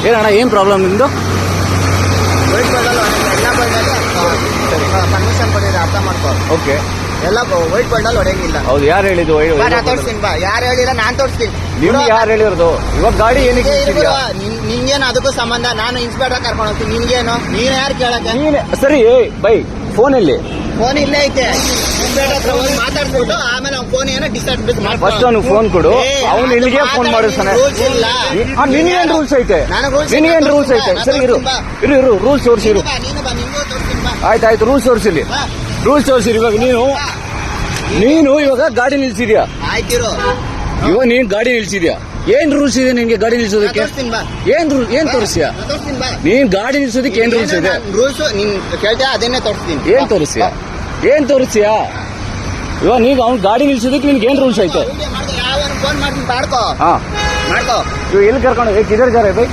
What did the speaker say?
ಏನಣ್ಣ ಏನು ಪ್ರಾಬ್ಲಮ್ ನಿಮ್ಮದು? ವೈಟ್ ಬೋರ್ಡಲ್ಲಿ ಎಲ್ಲ ಬೋರ್ಡಲ್ಲಿ ಪರ್ಮಿಷನ್ ಕೊಟ್ಟಿದ್ರೆ ಅರ್ಥ ಮಾಡ್ಕೋ. ಓಕೆ, ಎಲ್ಲ ವೈಟ್ ಬೋರ್ಡಲ್ಲಿ ಹೊಡೆಯಂಗಿಲ್ಲ. ಹೌದು. ಯಾರು ಹೇಳಿದ್ದು? ನಾ ತೋರಿಸ್ತೀನಿ ಬಾ. ಯಾರು ಹೇಳಿಲ್ಲ, ನಾನ್ ತೋರಿಸ್ತೀನಿ. ನಿಮ್ಗೆ ಯಾರು ಹೇಳಿರೋದು? ಇವಾಗ ಗಾಡಿ ಏನಕ್ಕೆ ನಿಲ್ಸಿದ್ಯಾ? ನಿಂಗೇನು ಅದಕ್ಕೂ ಸಂಬಂಧ? ನಾನು ಇನ್ಸ್ಪೆಕ್ಟರ್ ಕರ್ಕೊಂಡು ಹೋಗ್ತೀನಿ. ನಿನ್ಗೇನು? ನೀನ್ ಯಾರು ಕೇಳಕ್ಕೆ? ನೀನೆ ಸರಿ. ಬೈ ಫೋನಲ್ಲಿ ಫೋನ್ ಇಲ್ಲೇ ಐತೆ. ಇನ್ಸ್ಪೆಕ್ಟರ್ ಹತ್ರ ಹೋಗಿ ಮಾತಾಡ್ಸ್ಬಿಟ್ಟು ಆಮೇಲೆ ಅವ್ನ ಫೋನ್ ಏನೋ ಡಿಸ್ಟರ್ಬ್ ಮಾಡ್ಕೊ. ಫಸ್ಟ್ ಅವ್ನು ಫೋನ್ ಕೊಡು. ಅವ್ನು ಇಲ್ಲಿಗೆ ಫೋನ್ ಮಾಡಿಸ್ತಾನೆ. ರೂಲ್ಸ್ ಇಲ್ಲ. ನಿನ್ಗೇನು ರೂಲ್ಸ್ ಐತೆ? ನನಗೆ ರೂಲ್ಸ್ ನಿನ್ಗೇನು ರೂಲ್ಸ್ ಐತೆ? ಸರಿ ಇರು ಇರು ರೂಲ್ಸ್ ತೋರಿಸಿರು. ನೀನು ಬಾ, ನಿಂಗೂ ತೋರಿಸ್ತೀನಿ ಬಾ. ಆಯ್ತು ರೂಲ್ಸ್ ತೋರಿಸಿಲಿ. ಬಾ. ರೂಲ್ಸ್ ತೋರಿಸಿರಿ. ಇವಾಗ ನೀನು ಇವಾಗ ಗಾಡಿ ನಿಲ್ಸಿದ್ಯಾ? ಆಯ್ತಿರು. ಇವಾಗ ನೀನ್ ಗಾಡಿ ನಿಲ್ಸಿದ್ಯಾ? ಏನ್ ರೂಲ್ಸ್ ಇದೆ ನಿನ್ಗೆ ಗಾಡಿ ನಿಲ್ಸೋದಕ್ಕೆ? ತೋರಿಸ್ತೀನಿ ಬಾ. ಏನ್ ತೋರಿಸ್ಯಾ? ತೋರಿಸ್ತೀನಿ ಬಾ. ನೀನ್ ಗಾಡಿ ನಿಲ್ಸೋದಕ್ಕೆ ಏನ್ ರೂಲ್ಸ್ ಇದೆ? ರೂಲ್ಸ್ ನೀನ್ ಕೇಳ್ತೀಯ, ಅದನ್ನೇ ತೋರಿಸ್ತೀನಿ. ಏನ್ ತೋರಿಸ್ಯಾ? ಇವಾಗ ನೀಗ ಅವ್ನ್ ಗಾಡಿ ನಿಲ್ಸೋದಕ್ಕೆ ನಿನ್ಗೆ ಏನ್ ರೂಲ್ಸ್ ಐತೆ? ಯಾವ ಫೋನ್ ಮಾಡ್ತೀನಿ, ಮಾಡ್ಕೋ. ಹಾ ಮಾಡ್ಕೋ. ಇವಾಗ ಎಲ್ಲಿ ಕರ್ಕೊಂಡು ಕಿಧರ್ ಜಾ ರೇ ಬೈ?